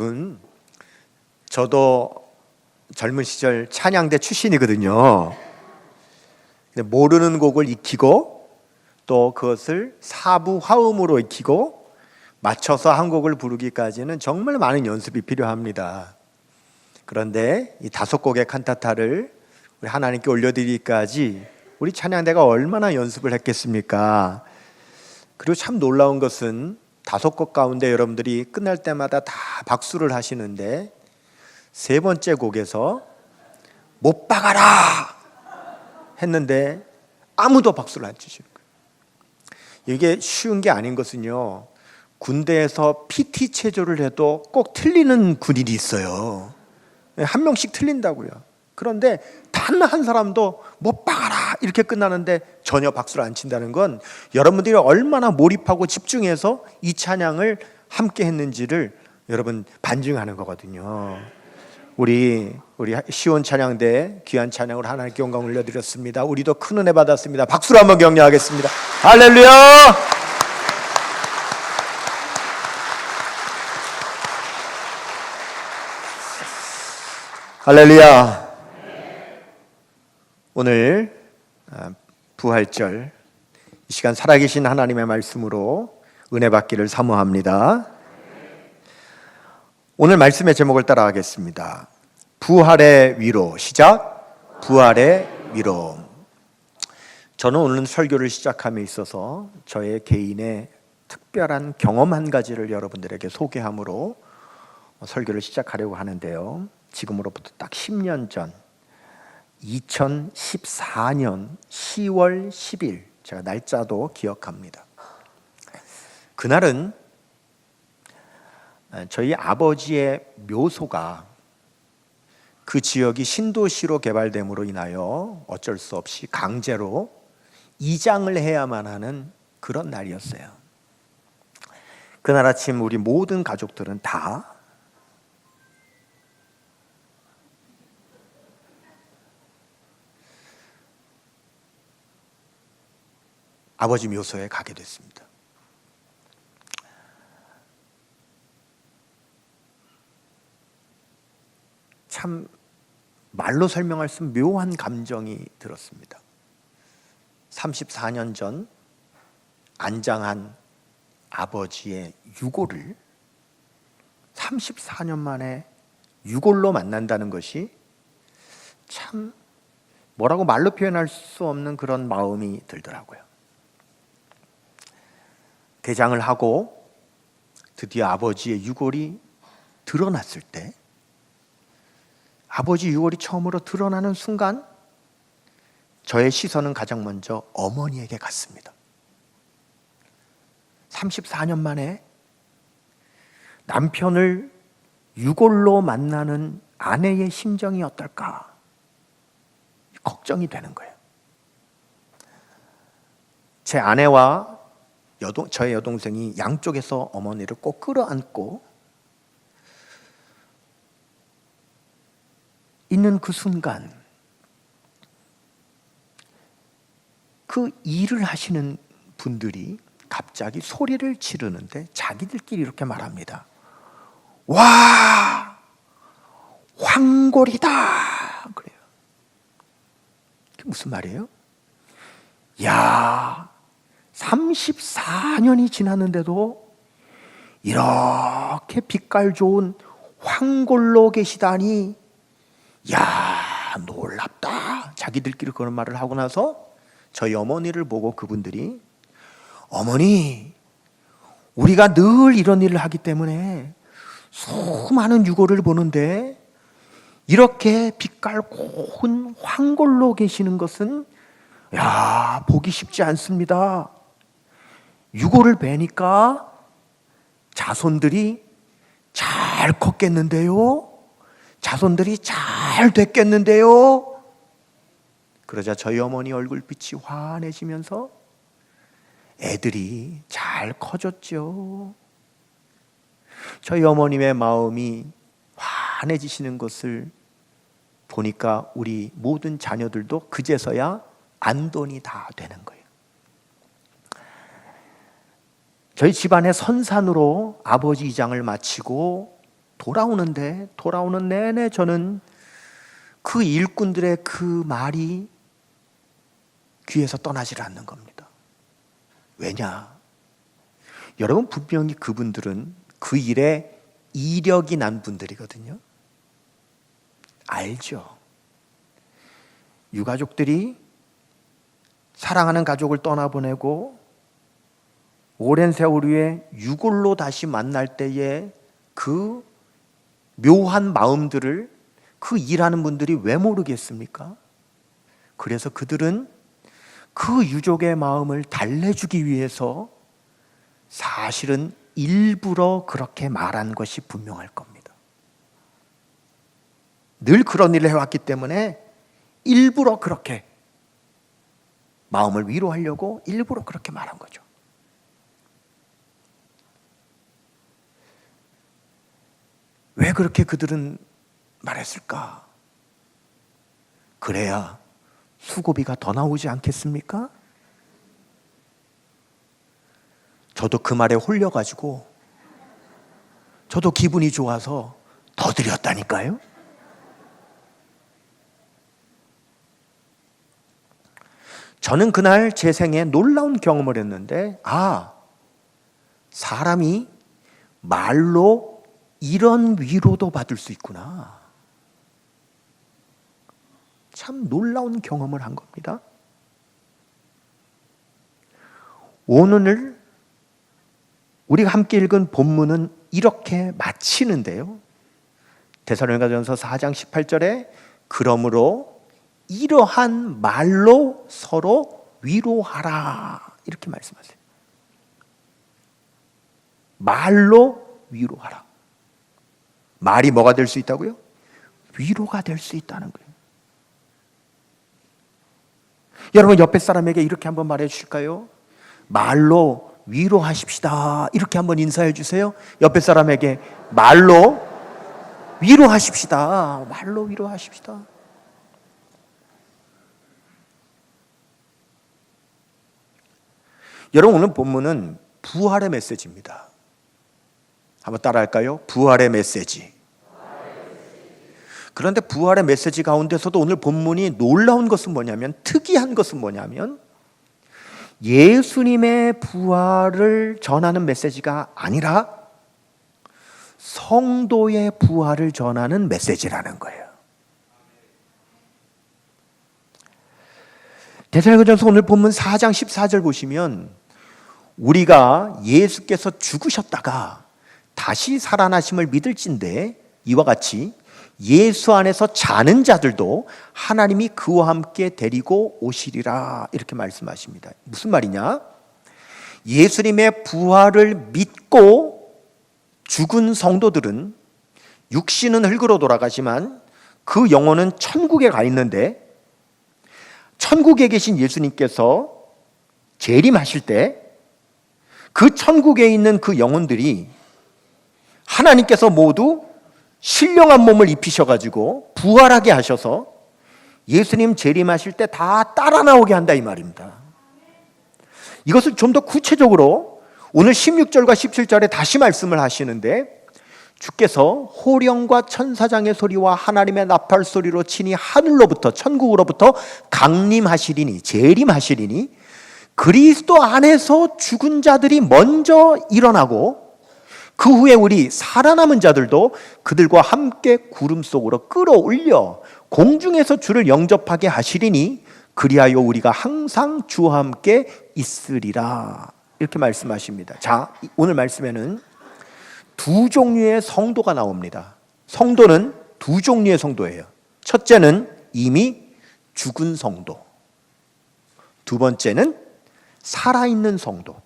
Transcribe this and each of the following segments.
여러분, 저도 젊은 시절 찬양대 출신이거든요. 근데 모르는 곡을 익히고 또 그것을 사부 화음으로 익히고 맞춰서 한 곡을 부르기까지는 정말 많은 연습이 필요합니다. 그런데 이 5곡의 칸타타를 우리 하나님께 올려드리기까지 우리 찬양대가 얼마나 연습을 했겠습니까? 그리고 참 놀라운 것은 5곡 가운데 여러분들이 끝날 때마다 다 박수를 하시는데 3번째 곡에서 못 박아라 했는데 아무도 박수를 안 치시는 거예요. 이게 쉬운 게 아닌 것은요, 군대에서 PT 체조를 해도 꼭 틀리는 군인이 있어요. 한 명씩 틀린다고요. 그런데 단 한 사람도 못 박아라 이렇게 끝나는데 전혀 박수를 안 친다는 건 여러분들이 얼마나 몰입하고 집중해서 이 찬양을 함께 했는지를 여러분 반증하는 거거든요. 우리 시온 찬양대 귀한 찬양을 하나님께 영광 올려드렸습니다. 우리도 큰 은혜 받았습니다. 박수로 한번 격려하겠습니다. 할렐루야! 할렐루야! 오늘 부활절 이 시간 살아계신 하나님의 말씀으로 은혜 받기를 사모합니다. 오늘 말씀의 제목을 따라하겠습니다. 부활의 위로. 시작. 부활의 위로. 저는 오늘 설교를 시작함에 있어서 저의 개인의 특별한 경험 한 가지를 여러분들에게 소개함으로 설교를 시작하려고 하는데요. 지금으로부터 딱 10년 전 2014년 10월 10일 제가 날짜도 기억합니다. 그날은 저희 아버지의 묘소가 그 지역이 신도시로 개발됨으로 인하여 어쩔 수 없이 강제로 이장을 해야만 하는 그런 날이었어요. 그날 아침 우리 모든 가족들은 다 아버지 묘소에 가게 됐습니다. 참 말로 설명할 수 없는 묘한 감정이 들었습니다. 34년 전 안장한 아버지의 유골을 34년 만에 유골로 만난다는 것이 참 뭐라고 말로 표현할 수 없는 그런 마음이 들더라고요. 개장을 하고 드디어 아버지의 유골이 드러났을 때, 아버지 유골이 처음으로 드러나는 순간 저의 시선은 가장 먼저 어머니에게 갔습니다. 34년 만에 남편을 유골로 만나는 아내의 심정이 어떨까 걱정이 되는 거예요. 제 아내와 저의 여동생이 양쪽에서 어머니를 꼭 끌어안고 있는 그 순간, 그 일을 하시는 분들이 갑자기 소리를 지르는데 자기들끼리 이렇게 말합니다. 와, 황골이다. 그래요. 그게 무슨 말이에요? 야, 34년이 지났는데도 이렇게 빛깔 좋은 황골로 계시다니, 야, 놀랍다. 자기들끼리 그런 말을 하고 나서 저희 어머니를 보고 그분들이, 어머니, 우리가 늘 이런 일을 하기 때문에 수많은 유골을 보는데 이렇게 빛깔 고운 황골로 계시는 것은 야, 보기 쉽지 않습니다. 유골을 베니까 자손들이 잘 컸겠는데요. 자손들이 잘 됐겠는데요. 그러자 저희 어머니 얼굴빛이 환해지면서 애들이 잘 커졌죠. 저희 어머님의 마음이 환해지시는 것을 보니까 우리 모든 자녀들도 그제서야 안돈이 다 되는 거예요. 저희 집안의 선산으로 아버지 이장을 마치고 돌아오는 내내 저는 그 일꾼들의 그 말이 귀에서 떠나질 않는 겁니다. 왜냐? 여러분, 분명히 그분들은 그 일에 이력이 난 분들이거든요. 알죠? 유가족들이 사랑하는 가족을 떠나보내고 오랜 세월 후에 유골로 다시 만날 때에 그 묘한 마음들을 그 일하는 분들이 왜 모르겠습니까? 그래서 그들은 그 유족의 마음을 달래주기 위해서 사실은 일부러 그렇게 말한 것이 분명할 겁니다. 늘 그런 일을 해왔기 때문에 일부러 그렇게 마음을 위로하려고 일부러 그렇게 말한 거죠. 왜 그렇게 그들은 말했을까? 그래야 수고비가 더 나오지 않겠습니까? 저도 그 말에 홀려가지고 저도 기분이 좋아서 더 드렸다니까요. 저는 그날 제 생에 놀라운 경험을 했는데, 사람이 말로 이런 위로도 받을 수 있구나. 참 놀라운 경험을 한 겁니다. 오늘 우리가 함께 읽은 본문은 이렇게 마치는데요. 데살로니가전서 4장 18절에 그러므로 이러한 말로 서로 위로하라 이렇게 말씀하세요. 말로 위로하라. 말이 뭐가 될 수 있다고요? 위로가 될 수 있다는 거예요. 여러분, 옆에 사람에게 이렇게 한번 말해 주실까요? 말로 위로하십시다. 이렇게 한번 인사해 주세요. 옆에 사람에게 말로 위로하십시다. 말로 위로하십시다. 여러분, 오늘 본문은 부활의 메시지입니다. 한번 따라할까요? 부활의 메시지. 그런데 부활의 메시지 가운데서도 오늘 본문이 놀라운 것은 뭐냐면, 특이한 것은 뭐냐면 예수님의 부활을 전하는 메시지가 아니라 성도의 부활을 전하는 메시지라는 거예요. 데살로니가전서 오늘 본문 4장 14절 보시면 우리가 예수께서 죽으셨다가 다시 살아나심을 믿을진대 이와 같이 예수 안에서 자는 자들도 하나님이 그와 함께 데리고 오시리라 이렇게 말씀하십니다. 무슨 말이냐? 예수님의 부활을 믿고 죽은 성도들은 육신은 흙으로 돌아가지만 그 영혼은 천국에 가 있는데, 천국에 계신 예수님께서 재림하실 때 그 천국에 있는 그 영혼들이 하나님께서 모두 신령한 몸을 입히셔가지고 부활하게 하셔서 예수님 재림하실 때 다 따라 나오게 한다 이 말입니다. 이것을 좀 더 구체적으로 오늘 16절과 17절에 다시 말씀을 하시는데, 주께서 호령과 천사장의 소리와 하나님의 나팔 소리로 친히 하늘로부터 천국으로부터 강림하시리니 재림하시리니 그리스도 안에서 죽은 자들이 먼저 일어나고 그 후에 우리 살아남은 자들도 그들과 함께 구름 속으로 끌어올려 공중에서 주를 영접하게 하시리니 그리하여 우리가 항상 주와 함께 있으리라 이렇게 말씀하십니다. 자, 오늘 말씀에는 두 종류의 성도가 나옵니다. 성도는 두 종류의 성도예요. 첫째는 이미 죽은 성도, 두 번째는 살아있는 성도.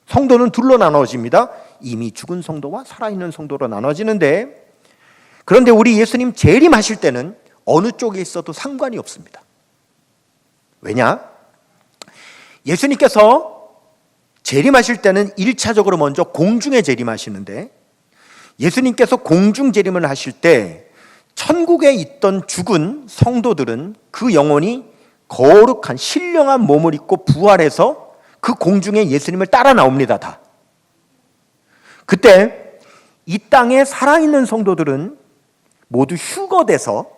성도는 둘로 나눠집니다. 이미 죽은 성도와 살아있는 성도로 나눠지는데, 그런데 우리 예수님 재림하실 때는 어느 쪽에 있어도 상관이 없습니다. 왜냐? 예수님께서 재림하실 때는 1차적으로 먼저 공중에 재림하시는데, 예수님께서 공중 재림을 하실 때 천국에 있던 죽은 성도들은 그 영혼이 거룩한 신령한 몸을 입고 부활해서 그 공중에 예수님을 따라 나옵니다. 다. 그때 이 땅에 살아있는 성도들은 모두 휴거돼서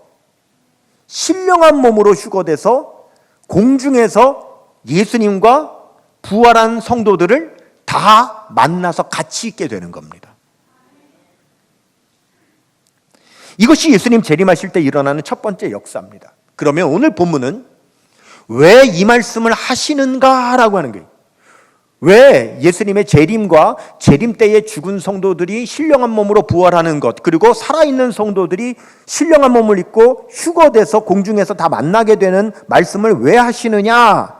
신령한 몸으로 휴거돼서 공중에서 예수님과 부활한 성도들을 다 만나서 같이 있게 되는 겁니다. 이것이 예수님 재림하실 때 일어나는 첫 번째 역사입니다. 그러면 오늘 본문은 왜 이 말씀을 하시는가라고 하는 거예요. 왜 예수님의 재림과 재림 때에 죽은 성도들이 신령한 몸으로 부활하는 것, 그리고 살아있는 성도들이 신령한 몸을 입고 휴거돼서 공중에서 다 만나게 되는 말씀을 왜 하시느냐?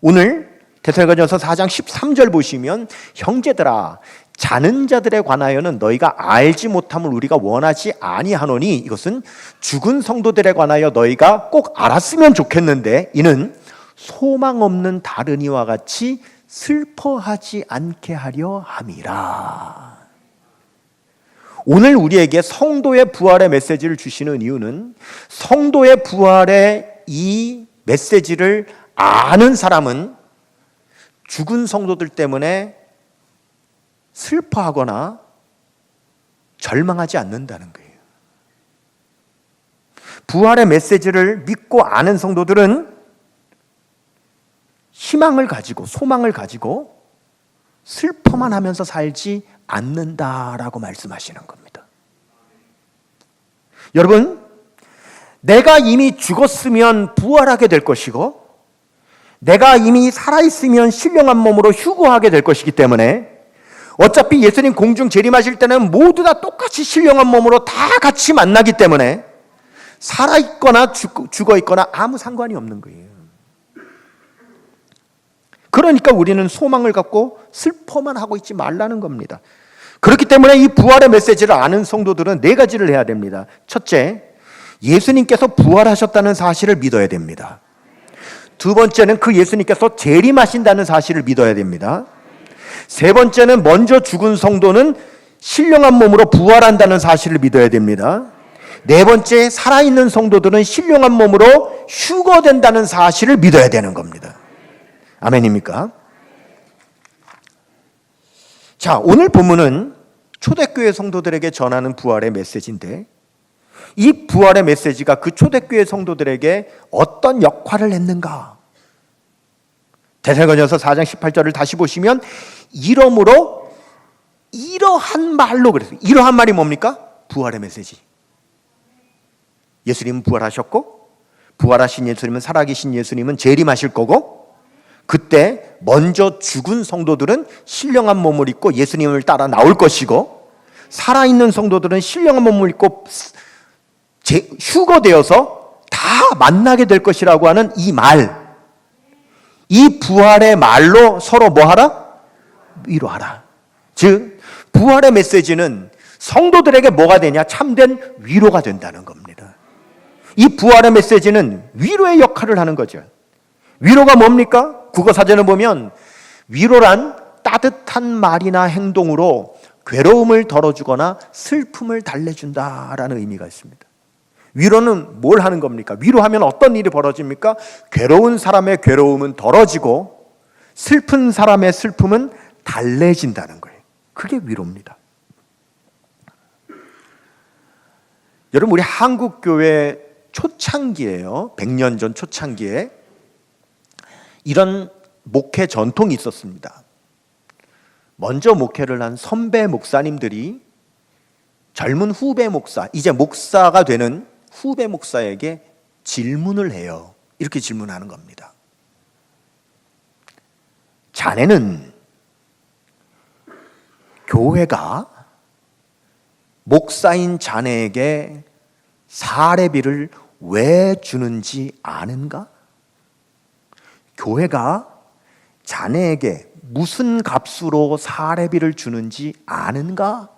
오늘 데살로니가전서 4장 13절 보시면, 형제들아 자는 자들에 관하여는 너희가 알지 못함을 우리가 원하지 아니하노니, 이것은 죽은 성도들에 관하여 너희가 꼭 알았으면 좋겠는데 이는 소망 없는 다른이와 같이 슬퍼하지 않게 하려 함이라. 오늘 우리에게 성도의 부활의 메시지를 주시는 이유는, 성도의 부활의 이 메시지를 아는 사람은 죽은 성도들 때문에 슬퍼하거나 절망하지 않는다는 거예요. 부활의 메시지를 믿고 아는 성도들은 희망을 가지고 소망을 가지고 슬퍼만 하면서 살지 않는다라고 말씀하시는 겁니다. 여러분, 내가 이미 죽었으면 부활하게 될 것이고, 내가 이미 살아있으면 신령한 몸으로 휴거하게 될 것이기 때문에, 어차피 예수님 공중 재림하실 때는 모두 다 똑같이 신령한 몸으로 다 같이 만나기 때문에 살아있거나 죽어있거나 아무 상관이 없는 거예요. 그러니까 우리는 소망을 갖고 슬퍼만 하고 있지 말라는 겁니다. 그렇기 때문에 이 부활의 메시지를 아는 성도들은 네 가지를 해야 됩니다. 첫째, 예수님께서 부활하셨다는 사실을 믿어야 됩니다. 두 번째는 그 예수님께서 재림하신다는 사실을 믿어야 됩니다. 세 번째는 먼저 죽은 성도는 신령한 몸으로 부활한다는 사실을 믿어야 됩니다. 네 번째, 살아있는 성도들은 신령한 몸으로 휴거된다는 사실을 믿어야 되는 겁니다. 아멘입니까? 자, 오늘 본문은 초대교회 성도들에게 전하는 부활의 메시지인데, 이 부활의 메시지가 그 초대교회 성도들에게 어떤 역할을 했는가? 데살로니가전서 4장 18절을 다시 보시면, 이러므로 이러한 말로 그랬어요. 이러한 말이 뭡니까? 부활의 메시지. 예수님은 부활하셨고, 부활하신 예수님은, 살아계신 예수님은 재림하실 거고, 그때 먼저 죽은 성도들은 신령한 몸을 입고 예수님을 따라 나올 것이고, 살아있는 성도들은 신령한 몸을 입고 휴거되어서 다 만나게 될 것이라고 하는 이 말, 이 부활의 말로 서로 뭐하라? 위로하라. 즉, 부활의 메시지는 성도들에게 뭐가 되냐? 참된 위로가 된다는 겁니다. 이 부활의 메시지는 위로의 역할을 하는 거죠. 위로가 뭡니까? 국어사전을 보면 위로란 따뜻한 말이나 행동으로 괴로움을 덜어주거나 슬픔을 달래준다라는 의미가 있습니다. 위로는 뭘 하는 겁니까? 위로하면 어떤 일이 벌어집니까? 괴로운 사람의 괴로움은 덜어지고 슬픈 사람의 슬픔은 달래진다는 거예요. 그게 위로입니다. 여러분, 우리 한국교회 초창기에요. 100년 전 초창기에 이런 목회 전통이 있었습니다. 먼저 목회를 한 선배 목사님들이 젊은 후배 목사, 이제 목사가 되는 후배 목사에게 질문을 해요. 이렇게 질문하는 겁니다. 자네는 교회가 목사인 자네에게 사례비를 왜 주는지 아는가? 교회가 자네에게 무슨 값으로 사례비를 주는지 아는가?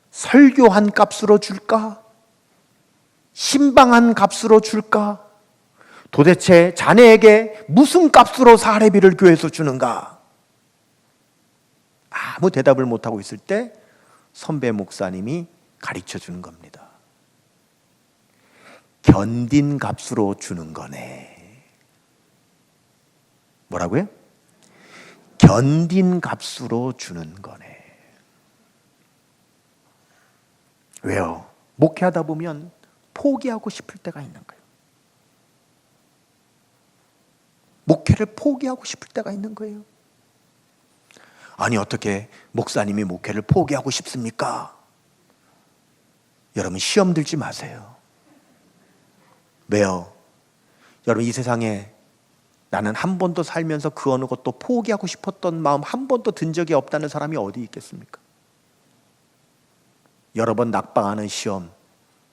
설교한 값으로 줄까? 신방한 값으로 줄까? 도대체 자네에게 무슨 값으로 사례비를 교회에서 주는가? 아무 대답을 못하고 있을 때 선배 목사님이 가르쳐 주는 겁니다. 견딘 값으로 주는 거네. 뭐라고요? 견딘 값으로 주는 거네. 왜요? 목회하다 보면 포기하고 싶을 때가 있는 거예요. 목회를 포기하고 싶을 때가 있는 거예요. 아니, 어떻게 목사님이 목회를 포기하고 싶습니까? 여러분, 시험 들지 마세요. 왜요? 여러분, 이 세상에 나는 한 번도 살면서 그 어느 것도 포기하고 싶었던 마음 한 번도 든 적이 없다는 사람이 어디 있겠습니까? 여러 번 낙방하는 시험,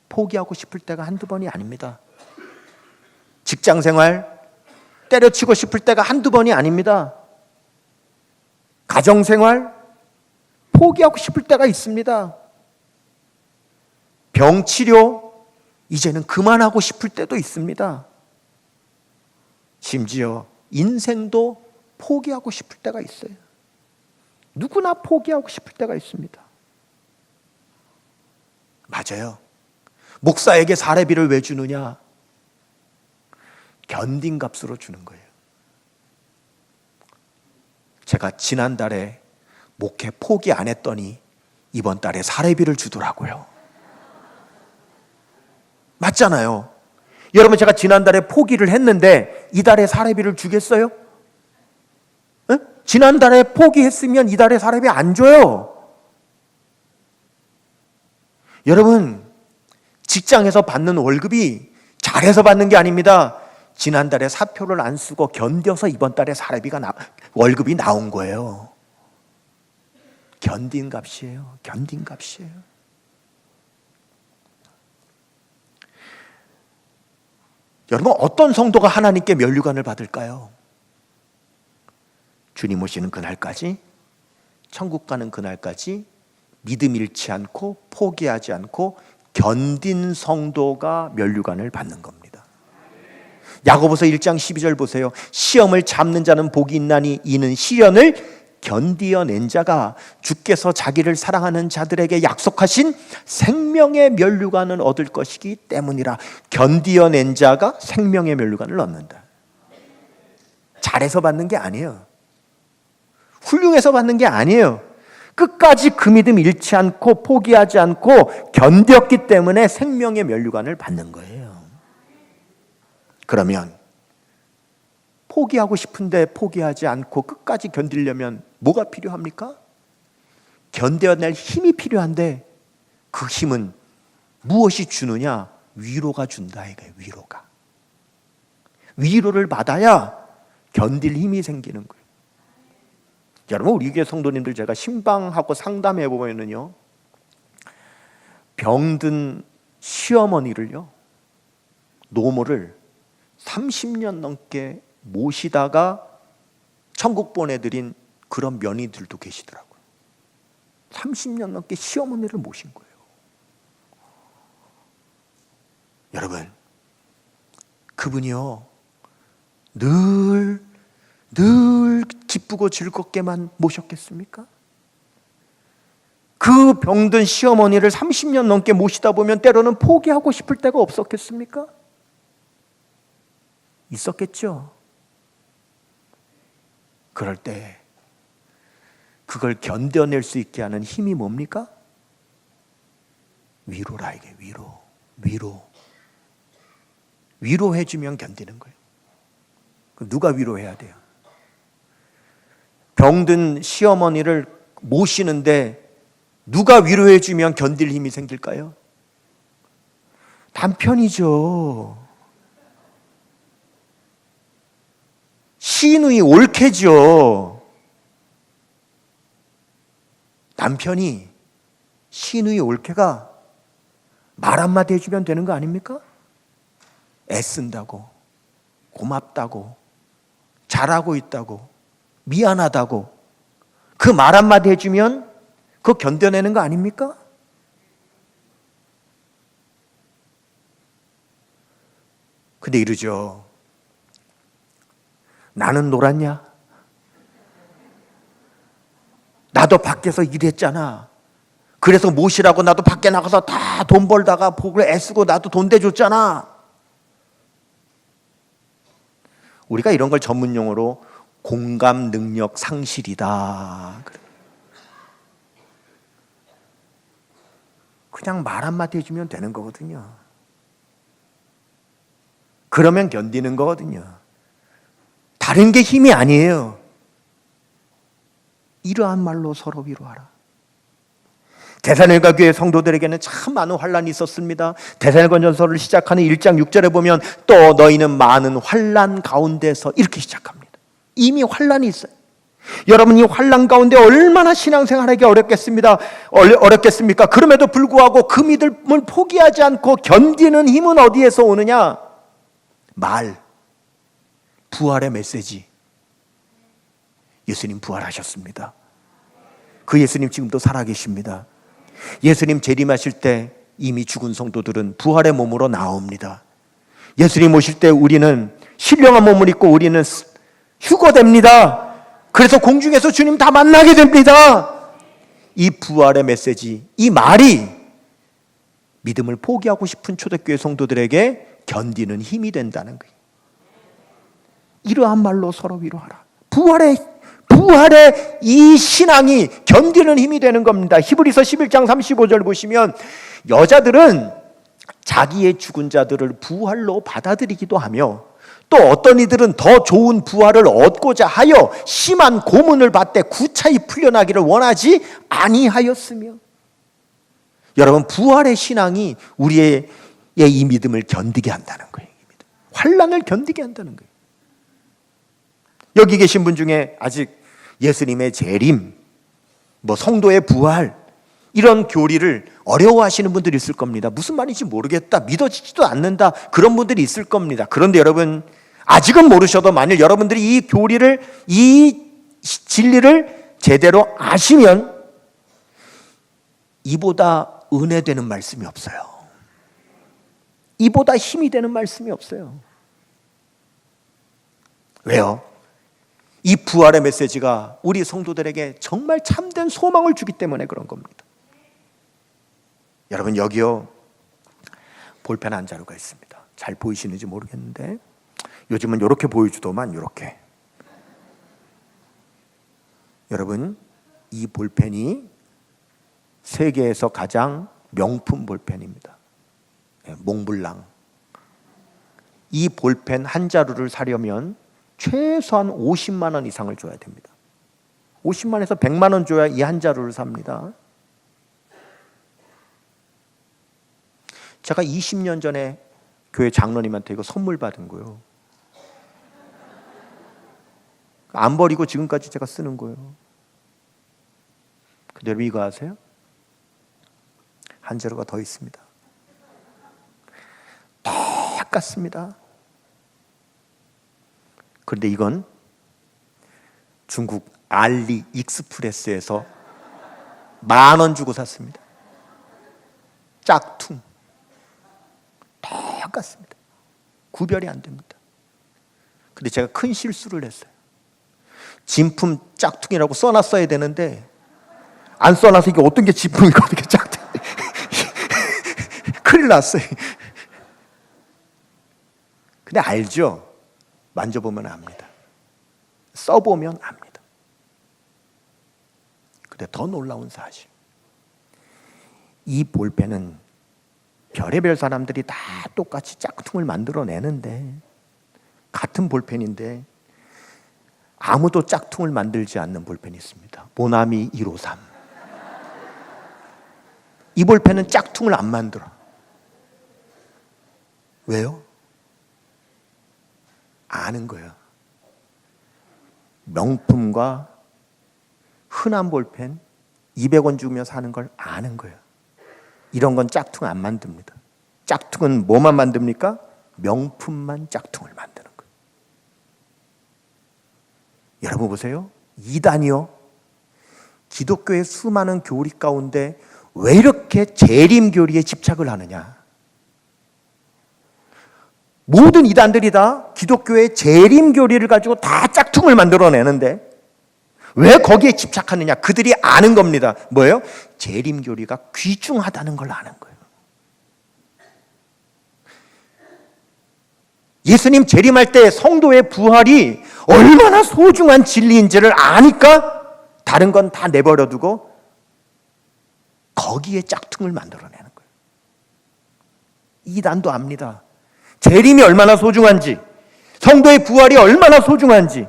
포기하고 싶을 때가 한두 번이 아닙니다. 직장생활, 때려치고 싶을 때가 한두 번이 아닙니다. 가정생활, 포기하고 싶을 때가 있습니다. 병치료, 이제는 그만하고 싶을 때도 있습니다. 심지어 인생도 포기하고 싶을 때가 있어요. 누구나 포기하고 싶을 때가 있습니다. 맞아요. 목사에게 사례비를 왜 주느냐? 견딘 값으로 주는 거예요. 제가 지난달에 목회 포기 안 했더니 이번 달에 사례비를 주더라고요. 맞잖아요. 여러분, 제가 지난달에 포기를 했는데 이달에 사례비를 주겠어요? 에? 지난달에 포기했으면 이달에 사례비 안 줘요. 여러분, 직장에서 받는 월급이 잘해서 받는 게 아닙니다. 지난달에 사표를 안 쓰고 견뎌서 이번 달에 월급이 나온 거예요. 견딘 값이에요. 견딘 값이에요. 여러분, 어떤 성도가 하나님께 면류관을 받을까요? 주님 오시는 그날까지, 천국 가는 그날까지 믿음 잃지 않고 포기하지 않고 견딘 성도가 면류관을 받는 겁니다. 야고보서 1장 12절 보세요. 시험을 참는 자는 복이 있나니 이는 시련을 견디어낸 자가 주께서 자기를 사랑하는 자들에게 약속하신 생명의 면류관을 얻을 것이기 때문이라. 견디어낸 자가 생명의 면류관을 얻는다. 잘해서 받는 게 아니에요. 훌륭해서 받는 게 아니에요. 끝까지 그 믿음 잃지 않고 포기하지 않고 견뎠기 때문에 생명의 면류관을 받는 거예요. 그러면 포기하고 싶은데 포기하지 않고 끝까지 견디려면 뭐가 필요합니까? 견뎌낼 힘이 필요한데 그 힘은 무엇이 주느냐? 위로가 준다 이거예요. 위로를 받아야 견딜 힘이 생기는 거예요. 여러분, 우리 교회 성도님들 제가 신방하고 상담해 보면은요, 병든 시어머니를요, 노모를 30년 넘게 모시다가 천국 보내드린 그런 며느리들도 계시더라고요. 30년 넘게 시어머니를 모신 거예요. 여러분, 그분이요, 늘 기쁘고 즐겁게만 모셨겠습니까? 그 병든 시어머니를 30년 넘게 모시다 보면 때로는 포기하고 싶을 때가 없었겠습니까? 있었겠죠. 그럴 때 그걸 견뎌낼 수 있게 하는 힘이 뭡니까? 위로라. 이게 위로해주면 견디는 거예요. 누가 위로해야 돼요? 병든 시어머니를 모시는데 누가 위로해주면 견딜 힘이 생길까요? 남편이죠. 시누이 올케죠. 남편이 시누이 올케가 말 한마디 해주면 되는 거 아닙니까? 애쓴다고, 고맙다고, 잘하고 있다고, 미안하다고 그 말 한마디 해주면 그거 견뎌내는 거 아닙니까? 근데 이러죠. 나는 놀았냐? 나도 밖에서 일했잖아. 그래서 모시라고 나도 밖에 나가서 다 돈 벌다가 복을 애쓰고 나도 돈 대줬잖아. 우리가 이런 걸 전문 용어로 공감 능력 상실이다. 그냥 말 한마디 해주면 되는 거거든요. 그러면 견디는 거거든요. 다른 게 힘이 아니에요. 이러한 말로 서로 위로하라. 데살로니가 교회 성도들에게는 참 많은 환란이 있었습니다. 데살로니가전서를 시작하는 1장 6절에 보면 또 너희는 많은 환란 가운데서 이렇게 시작합니다. 이미 환란이 있어요. 여러분이 환란 가운데 얼마나 신앙생활하기 어렵겠습니까? 그럼에도 불구하고 그 믿음을 포기하지 않고 견디는 힘은 어디에서 오느냐? 부활의 메시지. 예수님 부활하셨습니다. 그 예수님 지금도 살아계십니다. 예수님 재림하실 때 이미 죽은 성도들은 부활의 몸으로 나옵니다. 예수님 오실 때 우리는 신령한 몸을 입고 우리는 휴거됩니다. 그래서 공중에서 주님 다 만나게 됩니다. 이 부활의 메시지, 이 말이 믿음을 포기하고 싶은 초대교회 성도들에게 견디는 힘이 된다는 거예요. 이러한 말로 서로 위로하라. 부활의 이 신앙이 견디는 힘이 되는 겁니다. 히브리서 11장 35절 보시면 여자들은 자기의 죽은 자들을 부활로 받아들이기도 하며 또 어떤 이들은 더 좋은 부활을 얻고자 하여 심한 고문을 받되 구차히 풀려나기를 원하지 아니하였으며. 여러분, 부활의 신앙이 우리의 이 믿음을 견디게 한다는 거예요. 환란을 견디게 한다는 거예요. 여기 계신 분 중에 아직 예수님의 재림, 성도의 부활, 이런 교리를 어려워하시는 분들이 있을 겁니다. 무슨 말인지 모르겠다, 믿어지지도 않는다, 그런 분들이 있을 겁니다. 그런데 여러분, 아직은 모르셔도 만일 여러분들이 이 교리를, 이 진리를 제대로 아시면 이보다 은혜되는 말씀이 없어요. 이보다 힘이 되는 말씀이 없어요. 왜요? 이 부활의 메시지가 우리 성도들에게 정말 참된 소망을 주기 때문에 그런 겁니다. 여러분, 여기요 볼펜 한 자루가 있습니다. 잘 보이시는지 모르겠는데 요즘은 이렇게 보여주더만, 이렇게. 여러분, 이 볼펜이 세계에서 가장 명품 볼펜입니다. 몽블랑. 이 볼펜 한 자루를 사려면 최소한 50만 원 이상을 줘야 됩니다. 50만에서 100만 원 줘야 이 한 자루를 삽니다. 제가 20년 전에 교회 장로님한테 이거 선물 받은 거예요. 안 버리고 지금까지 제가 쓰는 거예요. 근데 여러분, 이거 아세요? 한 자루가 더 있습니다. 똑같습니다. 그런데 이건 중국 알리 익스프레스에서 10,000원 주고 샀습니다. 짝퉁. 똑같습니다. 구별이 안 됩니다. 근데 제가 큰 실수를 했어요. 진품 짝퉁이라고 써놨어야 되는데 안 써놔서 이게 어떤 게 진품이고 어떤 게 짝퉁. 큰일 났어요. 근데 알죠? 만져보면 압니다. 써보면 압니다. 근데 더 놀라운 사실, 이 볼펜은 별의별 사람들이 다 똑같이 짝퉁을 만들어내는데, 같은 볼펜인데 아무도 짝퉁을 만들지 않는 볼펜이 있습니다. 모나미 153. 이 볼펜은 짝퉁을 안 만들어. 왜요? 아는 거예요. 명품과 흔한 볼펜 200원 주면 사는 걸 아는 거예요. 이런 건 짝퉁 안 만듭니다. 짝퉁은 뭐만 만듭니까? 명품만 짝퉁을 만드는 거예요. 여러분 보세요. 이단이요, 기독교의 수많은 교리 가운데 왜 이렇게 재림 교리에 집착을 하느냐? 모든 이단들이 다 기독교의 재림 교리를 가지고 다 짝퉁을 만들어내는데 왜 거기에 집착하느냐? 그들이 아는 겁니다. 뭐예요? 재림 교리가 귀중하다는 걸 아는 거예요. 예수님 재림할 때 성도의 부활이 얼마나 소중한 진리인지를 아니까 다른 건 다 내버려두고 거기에 짝퉁을 만들어내는 거예요. 이단도 압니다. 재림이 얼마나 소중한지, 성도의 부활이 얼마나 소중한지,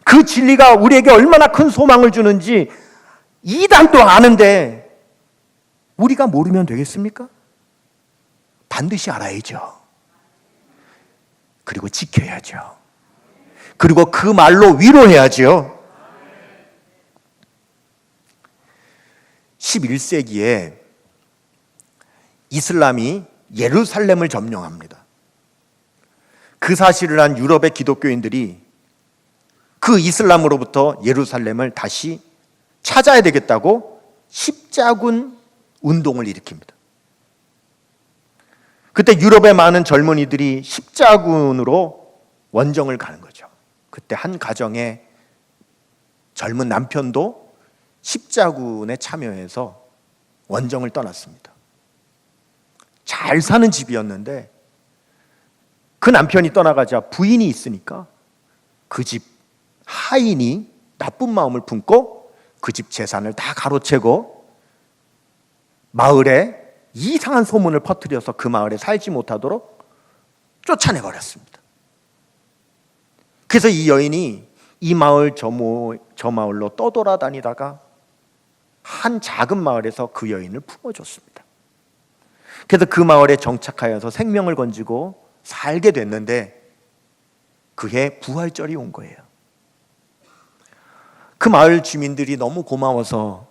그 진리가 우리에게 얼마나 큰 소망을 주는지 이단도 아는데 우리가 모르면 되겠습니까? 반드시 알아야죠. 그리고 지켜야죠. 그리고 그 말로 위로해야죠. 11세기에 이슬람이 예루살렘을 점령합니다. 그 사실을 한 유럽의 기독교인들이 그 이슬람으로부터 예루살렘을 다시 찾아야 되겠다고 십자군 운동을 일으킵니다. 그때 유럽의 많은 젊은이들이 십자군으로 원정을 가는 거죠. 그때 한 가정의 젊은 남편도 십자군에 참여해서 원정을 떠났습니다. 잘 사는 집이었는데 그 남편이 떠나가자 부인이 있으니까 그 집 하인이 나쁜 마음을 품고 그 집 재산을 다 가로채고 마을에 이상한 소문을 퍼뜨려서 그 마을에 살지 못하도록 쫓아내버렸습니다. 그래서 이 여인이 이 마을 저 마을로 떠돌아다니다가 한 작은 마을에서 그 여인을 품어줬습니다. 그래서 그 마을에 정착하여서 생명을 건지고 살게 됐는데 그해 부활절이 온 거예요. 그 마을 주민들이 너무 고마워서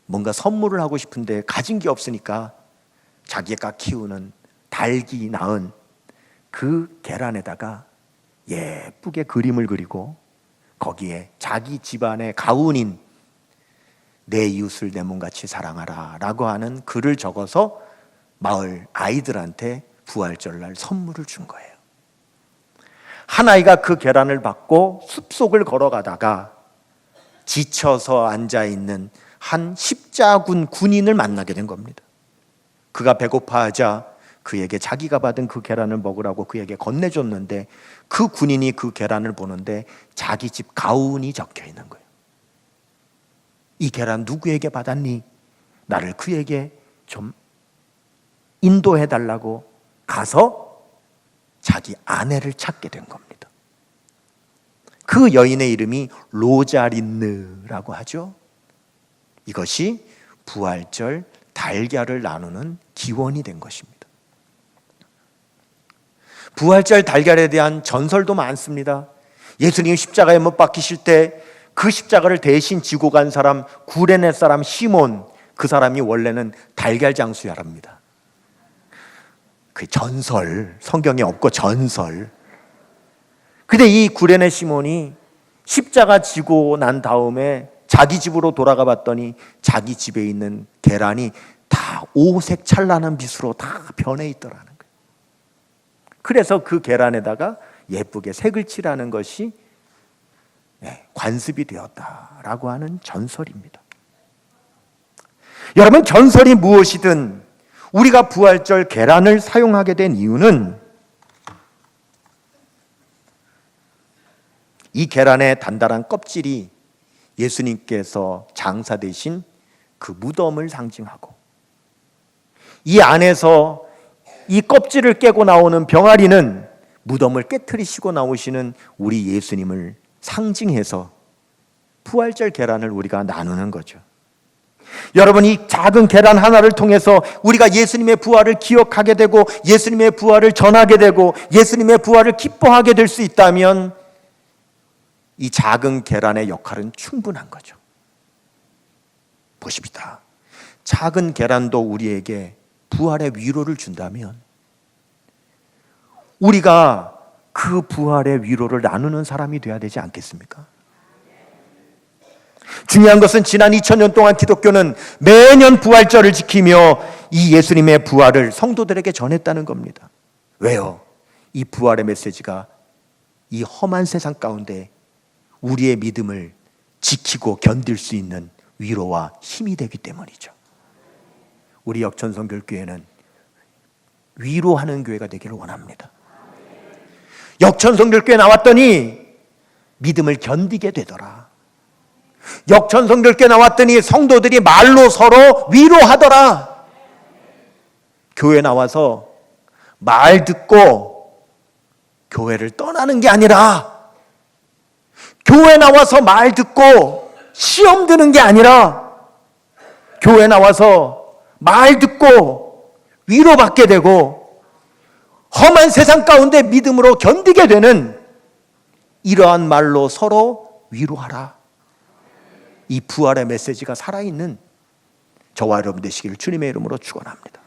뭔가 선물을 하고 싶은데 가진 게 없으니까 자기가 키우는 닭이 낳은 그 계란에다가 예쁘게 그림을 그리고 거기에 자기 집안의 가훈인 내 이웃을 내 몸같이 사랑하라 라고 하는 글을 적어서 마을 아이들한테 부활절날 선물을 준 거예요. 한 아이가 그 계란을 받고 숲속을 걸어가다가 지쳐서 앉아있는 한 십자군 군인을 만나게 된 겁니다. 그가 배고파하자 그에게 자기가 받은 그 계란을 먹으라고 그에게 건네줬는데 그 군인이 그 계란을 보는데 자기 집 가훈이 적혀 있는 거예요. 이 계란 누구에게 받았니? 나를 그에게 좀 인도해달라고 가서 자기 아내를 찾게 된 겁니다. 그 여인의 이름이 로자린느라고 하죠. 이것이 부활절 달걀을 나누는 기원이 된 것입니다. 부활절 달걀에 대한 전설도 많습니다. 예수님이 십자가에 못 박히실 때 그 십자가를 대신 지고 간 사람, 구레네 사람 시몬, 그 사람이 원래는 달걀 장수야랍니다. 그 전설, 성경에 없고 전설. 근데 이 구레네 시몬이 십자가 지고 난 다음에 자기 집으로 돌아가 봤더니 자기 집에 있는 계란이 다 오색 찬란한 빛으로 다 변해 있더라는 거예요. 그래서 그 계란에다가 예쁘게 색을 칠하는 것이 관습이 되었다라고 하는 전설입니다. 여러분, 전설이 무엇이든 우리가 부활절 계란을 사용하게 된 이유는 이 계란의 단단한 껍질이 예수님께서 장사되신 그 무덤을 상징하고 이 안에서 이 껍질을 깨고 나오는 병아리는 무덤을 깨트리시고 나오시는 우리 예수님을 상징해서 부활절 계란을 우리가 나누는 거죠. 여러분, 이 작은 계란 하나를 통해서 우리가 예수님의 부활을 기억하게 되고 예수님의 부활을 전하게 되고 예수님의 부활을 기뻐하게 될 수 있다면 이 작은 계란의 역할은 충분한 거죠. 보십시다. 작은 계란도 우리에게 부활의 위로를 준다면 우리가 그 부활의 위로를 나누는 사람이 되어야 되지 않겠습니까? 중요한 것은 지난 2000년 동안 기독교는 매년 부활절을 지키며 이 예수님의 부활을 성도들에게 전했다는 겁니다. 왜요? 이 부활의 메시지가 이 험한 세상 가운데 우리의 믿음을 지키고 견딜 수 있는 위로와 힘이 되기 때문이죠. 우리 역천성결교회는 위로하는 교회가 되기를 원합니다. 역천성결교회 나왔더니 믿음을 견디게 되더라. 역전성결께 나왔더니 성도들이 말로 서로 위로하더라. 교회 나와서 말 듣고 교회를 떠나는 게 아니라, 교회 나와서 말 듣고 시험 드는 게 아니라, 교회 나와서 말 듣고 위로받게 되고 험한 세상 가운데 믿음으로 견디게 되는 이러한 말로 서로 위로하라. 이 부활의 메시지가 살아있는 저와 여러분 되시기를 주님의 이름으로 축원합니다.